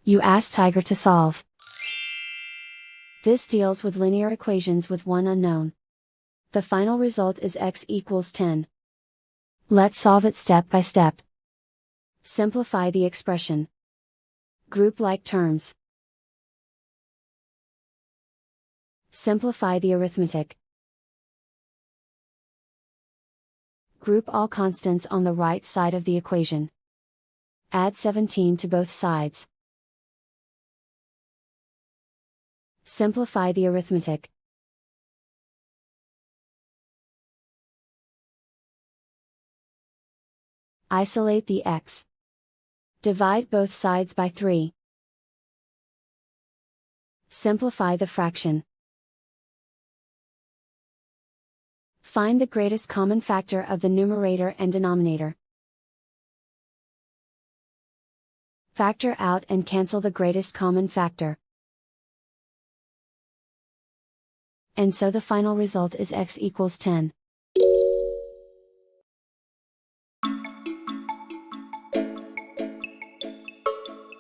You ask Tiger to solve. This deals with linear equations with one unknown. The final result is x equals 10. Let's solve it step by step. Simplify the expression. Group like terms. Simplify the arithmetic. Group all constants on the right side of the equation. Add 17 to both sides. Simplify the arithmetic. Isolate the x. Divide both sides by 3. Simplify the fraction. Find the greatest common factor of the numerator and denominator. Factor out and cancel the greatest common factor. And so the final result is x equals 10.